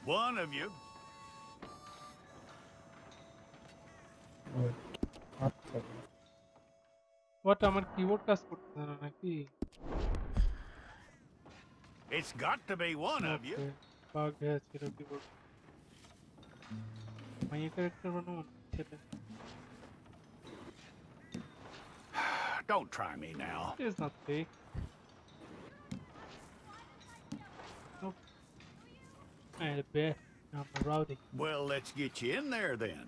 One of you. What আমার keyboard কাজ করতেছে না নাকি? It's got to be one of you. Bug হয়েছিল কিবোর্ড। মাইয়া ক্যারেক্টার বানাবো না ছেলে। Don't try me now. It's not fake. Nope. I bet I'm a rowdy. Well, let's get you in there then.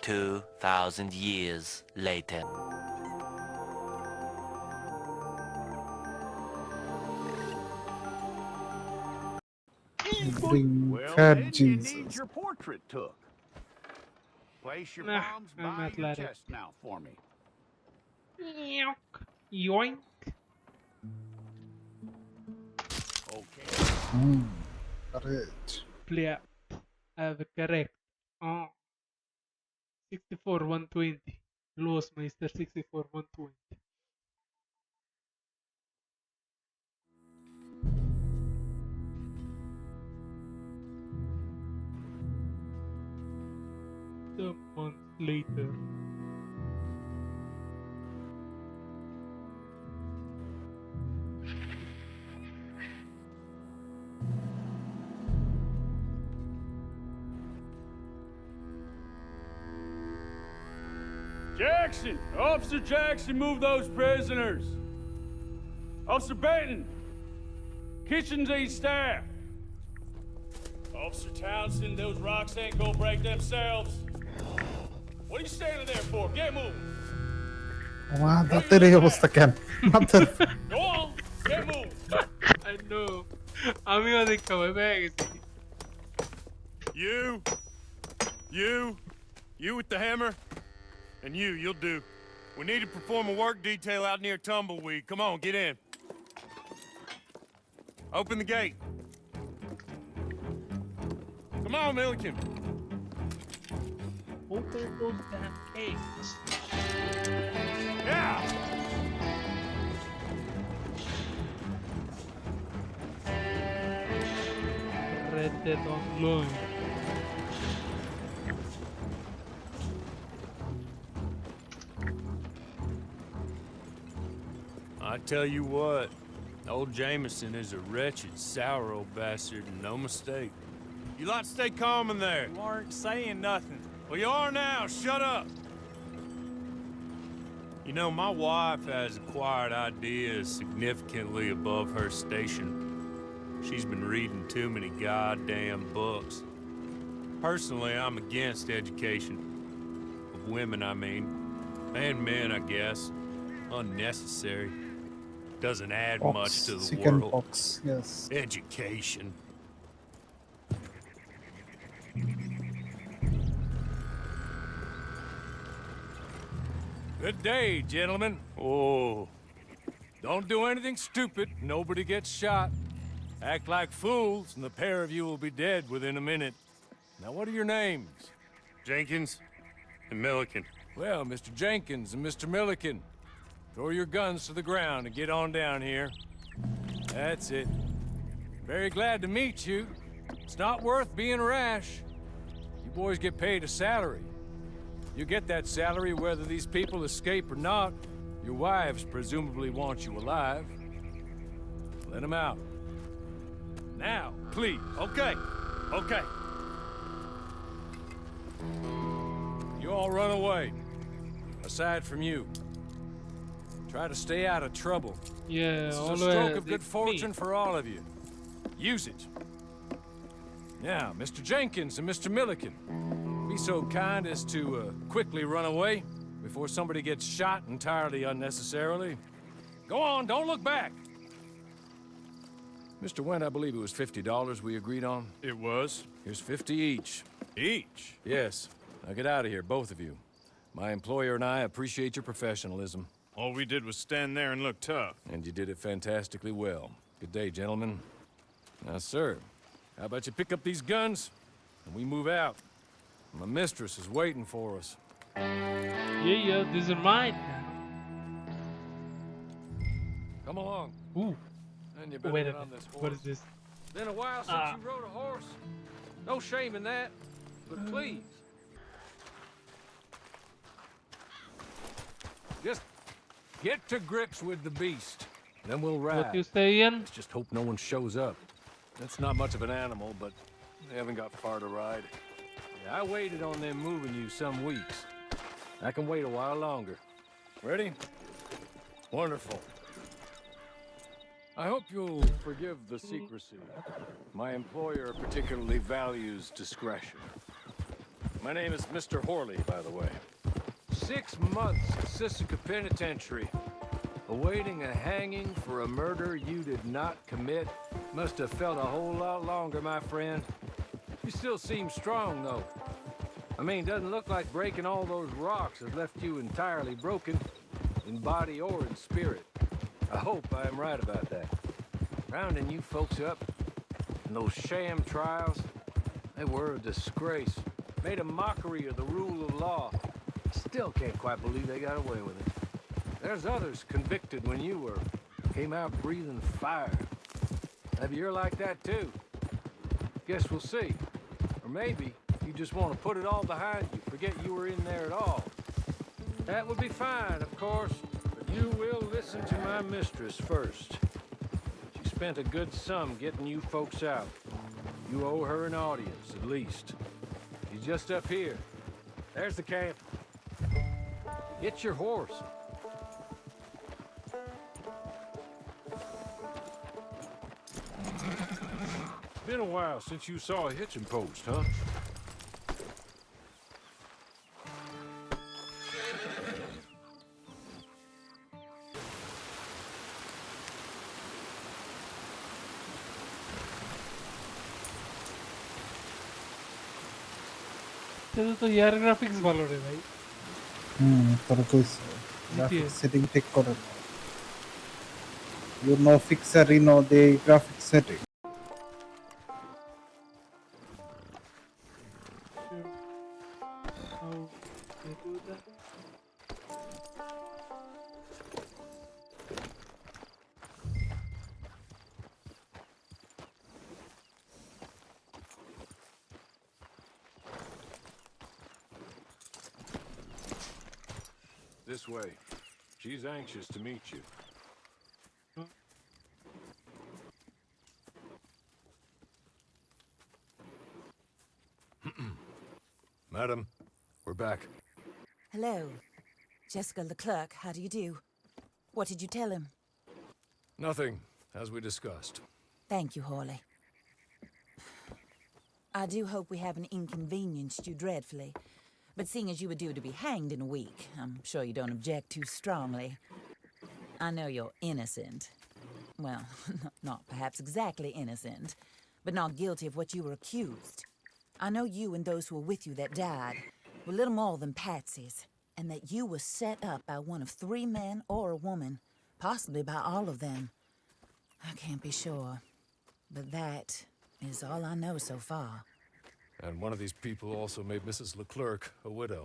$2,000 years later. Well, Fat then you Jesus. need your portrait took. Place your Nah, palms I'm by your athletic. chest now for me. Yoink. Okay. Correct. Player. I have correct. 64-120. Lossmeister 64-120. A month later. Jackson! Officer Jackson, move those prisoners! Officer Benton! Kitchens ain't staff! Officer Townsend, those rocks ain't gonna break themselves. What are you standing there for? Get moving! আমার দাঁতের এই অবস্থা কেন? মাথার Go on! Get moving! I know. আমিও দেখতে ভয় পেয়ে গেছি। You with the hammer? And you'll do. We need to perform a work detail out near Tumbleweed. Come on, get in. Open the gate. Come on, Milliken. Open those damn gates. Yeah! Red Dead Online. I tell you what, old Jameson is a wretched, sour old bastard, and no mistake. You lot stay calm in there. You aren't saying nothing. Well, you are now. Shut up. You know, my wife has acquired ideas significantly above her station. She's been reading too many goddamn books. Personally, I'm against education. Of women, I mean. And men, I guess. Unnecessary. Doesn't add much to the chicken world. pox, yes. Education. Good day, gentlemen. Oh, Don't do anything stupid. Nobody gets shot. Act like fools, and the pair of you will be dead within a minute. Now, what are your names? Jenkins and Milliken. Well, Mr. Jenkins and Mr. Milliken, throw your guns to the ground and get on down here. That's it. Very glad to meet you. It's not worth being rash. You boys get paid a salary. You get that salary whether these people escape or not. Your wives presumably want you alive. Let them out. Now, please. Okay, okay. You all run away. Aside from you. Try to stay out of trouble. Yeah, This is a always. stroke of good it's fortune me. for all of you. Use it. Now, Mr. Jenkins and Mr. Milliken, be so kind as to quickly run away before somebody gets shot entirely unnecessarily. Go on, don't look back. Mr. Wendt, I believe it was $50 we agreed on. It was. Here's 50 each. Each? Yes. Now get out of here, both of you. My employer and I appreciate your professionalism. All we did was stand there and look tough. And you did it fantastically well. Good day, gentlemen. Now, sir, how about you pick up these guns and we move out? My mistress is waiting for us. Yeah, these are mine. Come along. Ooh, And you better wait a get on minute. this horse. What is this? Been a while since you rode a horse. No shame in that, but please. Just get to grips with the beast, then we'll ride. What you say, Ian? Let's just hope no one shows up. That's not much of an animal, but they haven't got far to ride. Yeah, I waited on them moving you some weeks. I can wait a while longer. Ready? Wonderful. I hope you'll forgive the secrecy. My employer particularly values discretion. My name is Mr. Horley, by the way. 6 months at Sisika Penitentiary, awaiting a hanging for a murder you did not commit. Must have felt a whole lot longer, my friend. You still seem strong, though. I mean, doesn't look like breaking all those rocks has left you entirely broken, in body or in spirit. I hope I am right about that. Rounding you folks up, and those sham trials, they were a disgrace. Made a mockery of the rule of law. Still can't quite believe they got away with it. There's others convicted when you were. Came out breathing fire. Maybe you're like that too. Guess we'll see. Or maybe you just want to put it all behind you, forget you were in there at all. That would be fine, of course, but you will listen to my mistress first. She spent a good sum getting you folks out. You owe her an audience, at least. She's just up here. There's the camp. Get your horse. Been a while since you saw a hitching post, huh? तो यार graphics ভালো রে ভাই তোরা কইছো graphics setting ঠিক করে you know fixer you know the graphics setting This way. She's anxious to meet you. Madam, we're back. Hello. Jessica Leclerc, how do you do? What did you tell him? Nothing, as we discussed. Thank you, Horley. I do hope we haven't inconvenienced you dreadfully. But seeing as you were due to be hanged in a week, I'm sure you don't object too strongly. I know you're innocent. Well, not perhaps exactly innocent, but not guilty of what you were accused. I know you and those who were with you that died were little more than patsies, and that you were set up by one of 3 men or a woman, possibly by all of them. I can't be sure, but that is all I know so far. And one of these people also made Mrs. Leclerc a widow.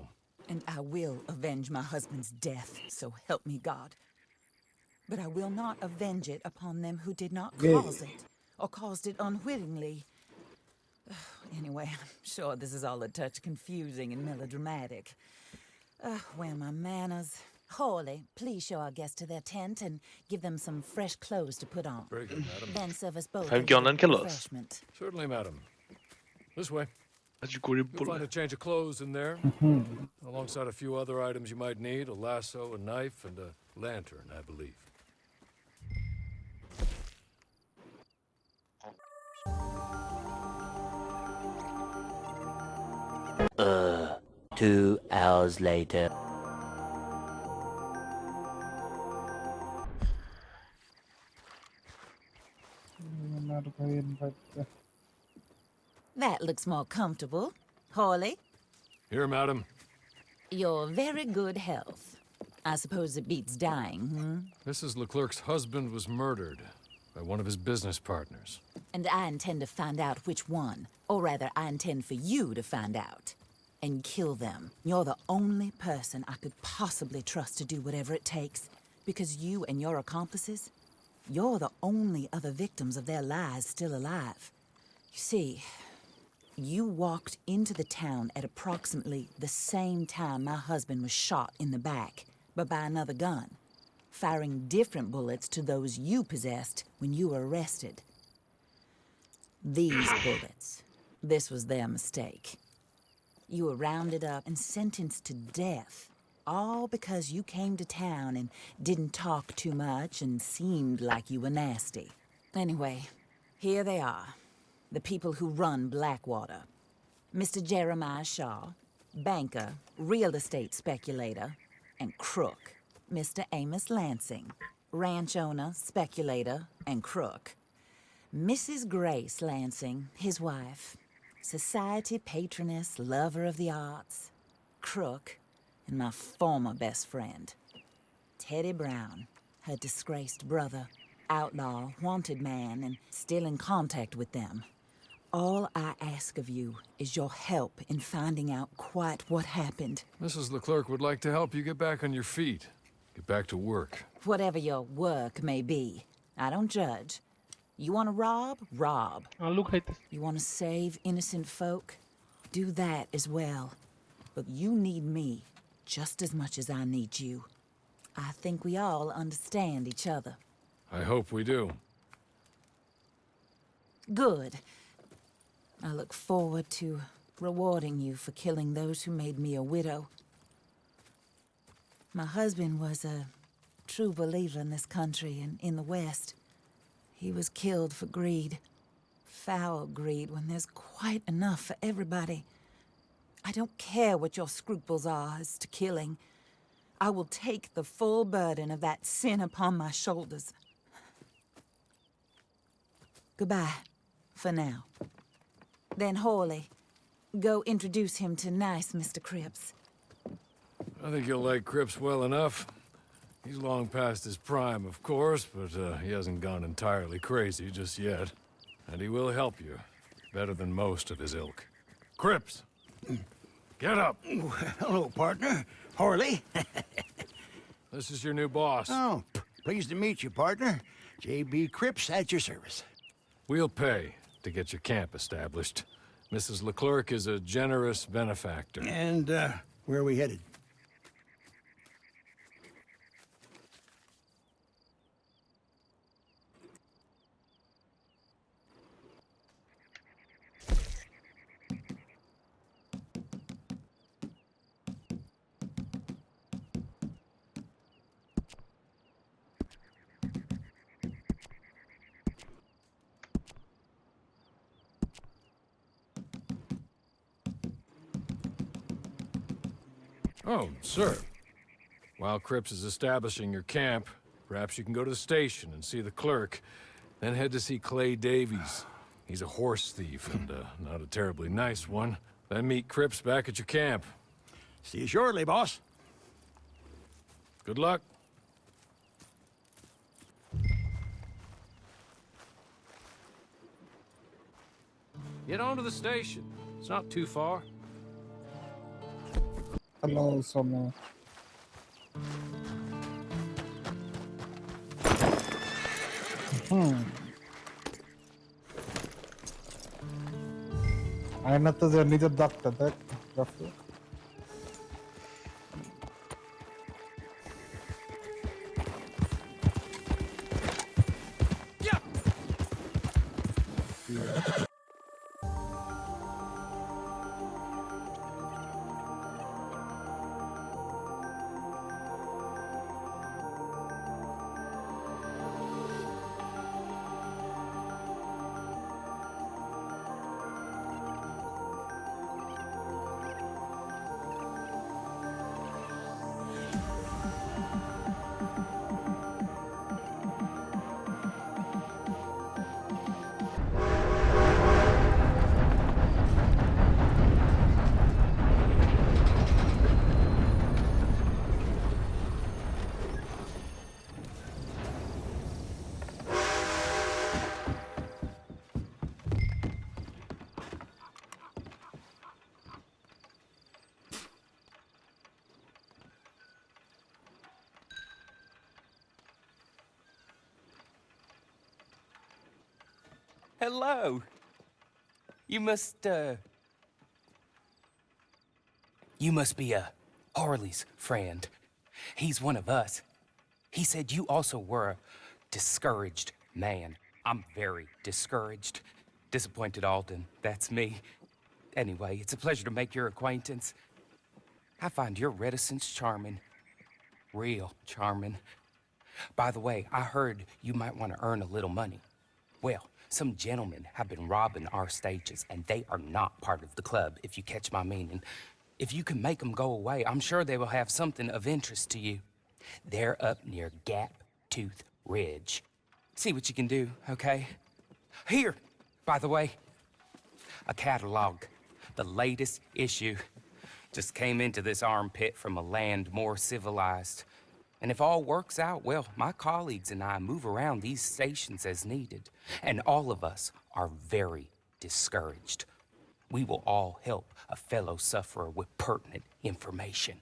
And I will avenge my husband's death, so help me God. But I will not avenge it upon them who did not cause it, or caused it unwittingly. Anyway, I'm sure this is all a touch confusing and melodramatic. Where are my manners? Horley, please show our guests to their tent and give them some fresh clothes to put on. Very good, madam. Then serve us both refreshment. Certainly, madam. This way. You'll You'll find a change of clothes in there, alongside a few other items you might need, a lasso, a knife, and a lantern, I believe. 2 hours later. That looks more comfortable. Horley, Here, madam. you're very good health. I suppose it beats dying, Mrs. Leclerc's husband was murdered by one of his business partners. And I intend to find out which one. Or rather, I intend for you to find out. and kill them. You're the only person I could possibly trust to do whatever it takes. Because you and your accomplices, you're the only other victims of their lies still alive. You see, you walked into the town at approximately the same time my husband was shot in the back, but by another gun, firing different bullets to those you possessed when you were arrested. These bullets, this was their mistake. You were rounded up and sentenced to death, all because you came to town and didn't talk too much and seemed like you were nasty. Anyway, here they are, the people who run Blackwater. Mr. Jeremiah Shaw, banker, real estate speculator, and crook. Mr. Amos Lansing, ranch owner, speculator, and crook. Mrs. Grace Lansing, his wife, society patroness, lover of the arts, crook, and my former best friend, Teddy Brown, her disgraced brother, outlaw, wanted man, and still in contact with them. All I ask of you is your help in finding out quite what happened. Mrs. Leclerc would like to help you get back on your feet. Get back to work. Whatever your work may be, I don't judge. You want to rob? Rob. Look at this. You want to save innocent folk? Do that as well. But you need me just as much as I need you. I think we all understand each other. I hope we do. Good. I look forward to rewarding you for killing those who made me a widow. My husband was a true believer in this country and in the West. He was killed for greed. Foul greed when there's quite enough for everybody. I don't care what your scruples are as to killing. I will take the full burden of that sin upon my shoulders. Goodbye, for now. Then Hawley, go introduce him to nice Mr. Cripps. I think you'll like Cripps well enough. He's long past his prime, of course, but he hasn't gone entirely crazy just yet. And he will help you, better than most of his ilk. Cripps! Get up! Hello, partner. Harley. This is your new boss. Oh, pleased to meet you, partner. J.B. Cripps at your service. We'll pay to get your camp established. Mrs. Leclerc is a generous benefactor. And, where are we headed? Oh, sir. While Cripps is establishing your camp, perhaps you can go to the station and see the clerk, then head to see Clay Davies. He's a horse thief, and not a terribly nice one. Then meet Cripps back at your camp. See you shortly, boss. Good luck. Get on to the station. It's not too far. Hello, someone. আয়না তো যে নিজের দাগটা দেখ Rafi Hello. You must be Harley's friend. He's one of us. He said you also were a discouraged man. I'm very discouraged. Disappointed Alden, that's me. Anyway, it's a pleasure to make your acquaintance. I find your reticence charming. Real charming. By the way, I heard you might want to earn a little money. Well, some gentlemen have been robbing our stages, and they are not part of the club, if you catch my meaning. If you can make them go away, I'm sure they will have something of interest to you. They're up near Gap Tooth Ridge. See what you can do, okay? Here, by the way, a catalog. The latest issue. Just came into this armpit from a land more civilized. And if all works out, well, my colleagues and I move around these stations as needed. And all of us are very discouraged. We will all help a fellow sufferer with pertinent information.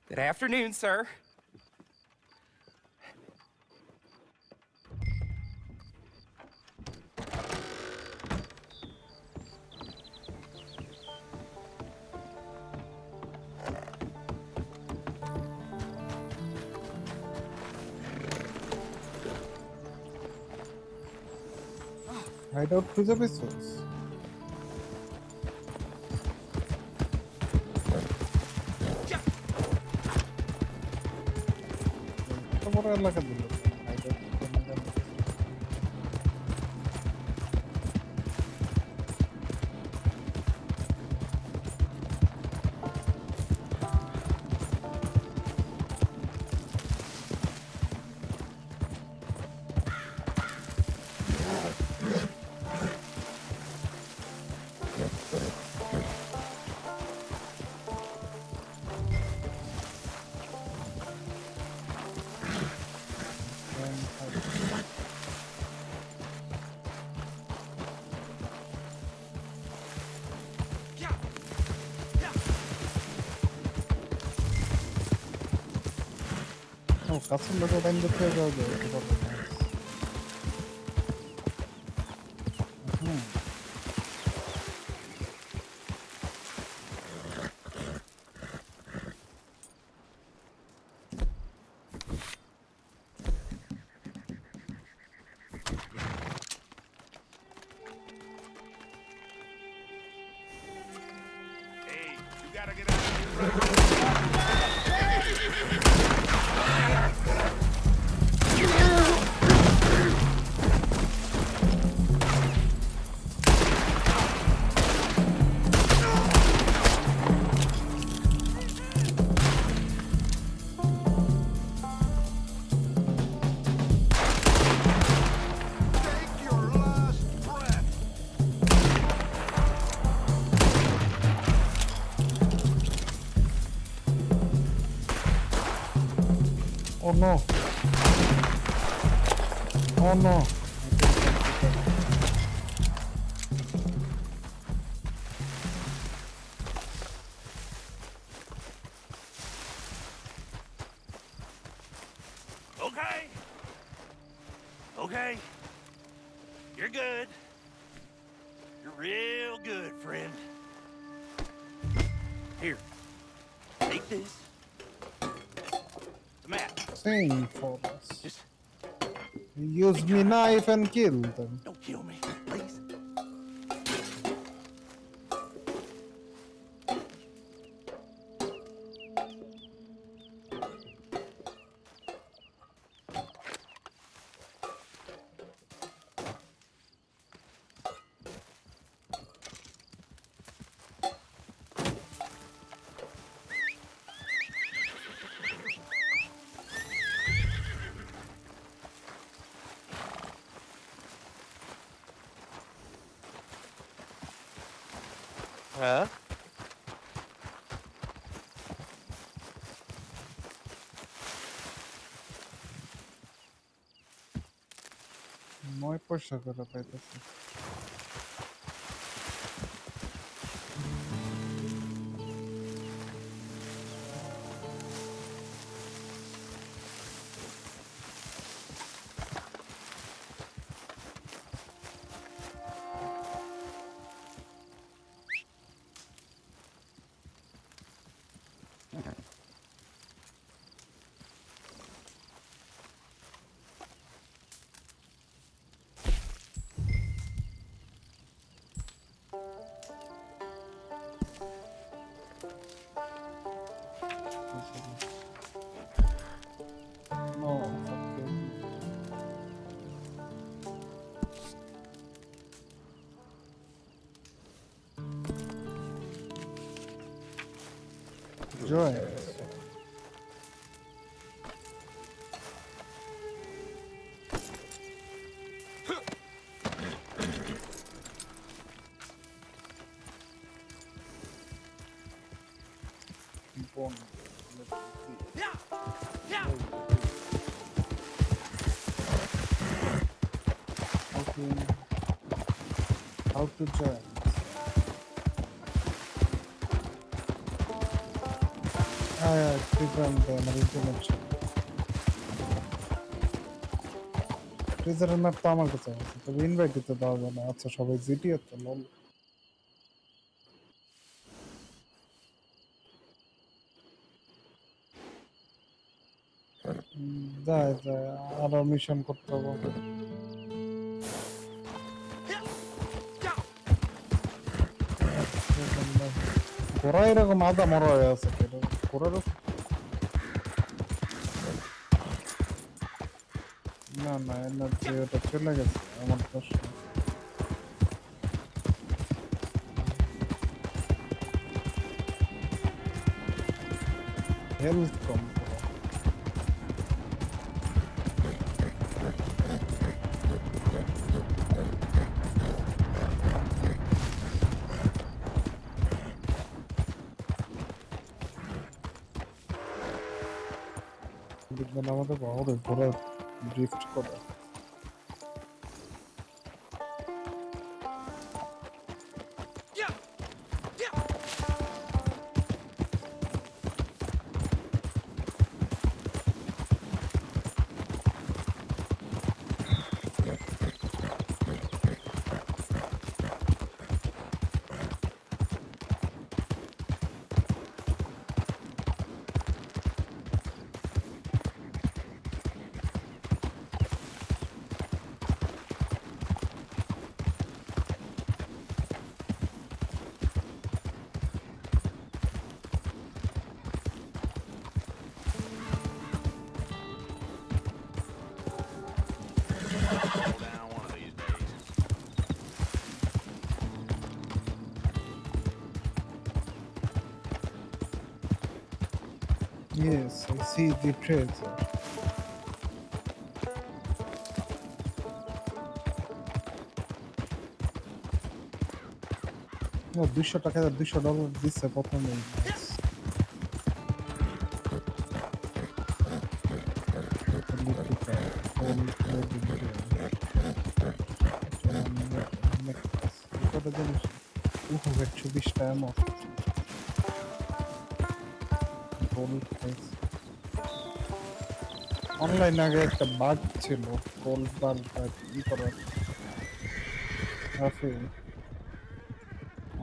Good afternoon, sir. Hideout খুঁজে পেয়েছিস? কত বড় এলাকা দিল hideout কেন জানি। কাছের লোক বাইন্দে থেকে যাওয়া যায় এটা বড় না। Hey, you gotta get out of here right away. Oh no. Oh no. Okay. Okay. You're good. You're real good, friend. Here. Take this. The map. Sing for us. Just Use me knife and kill them. don't kill me, please. Huh? নয় পয়সা করে পাইতেছি। joints. How to join? ট্রেজারের map তো আমার কাছে আছে, তবে ইনভাইট দিতে দেওয়া যায় না। আচ্ছা সবাই জিটিএ তো লল। যায় যায়, আরো মিশন করতে হবে। ঘোড়া এরকম আদা মরা হয়ে আছে, ঘোড়ার না না এনার্জি ওটা চলে গেছে আমার প্রশ্ন। হেলথ কম দেখবেন আমাদের বড় ঘোড়া ড্রিফট করে। Yes, I see the treasure. No, $200 $200 দিচ্ছে প্রথমে। $120 এমন। অনলাইনে আগে একটা বাগ ছিল গোল্ড বার ই করার।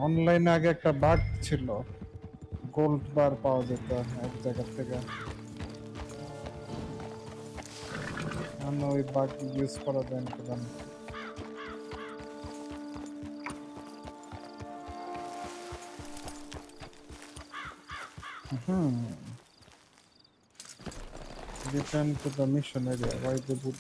অনলাইনে আগে একটা বাগ ছিল, গোল্ড বার পাওয়া যেত এক জায়গা থেকে। ওই বাগ ইউজ করা যায় না কেন? Return to the mission area. Why the boot?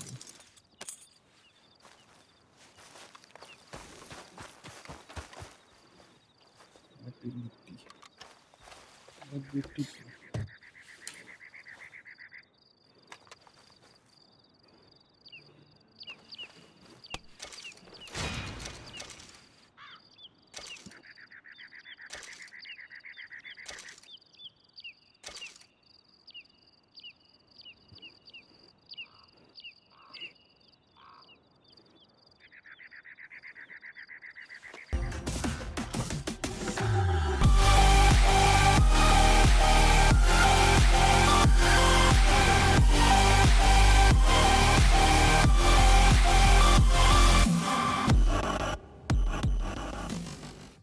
Ability.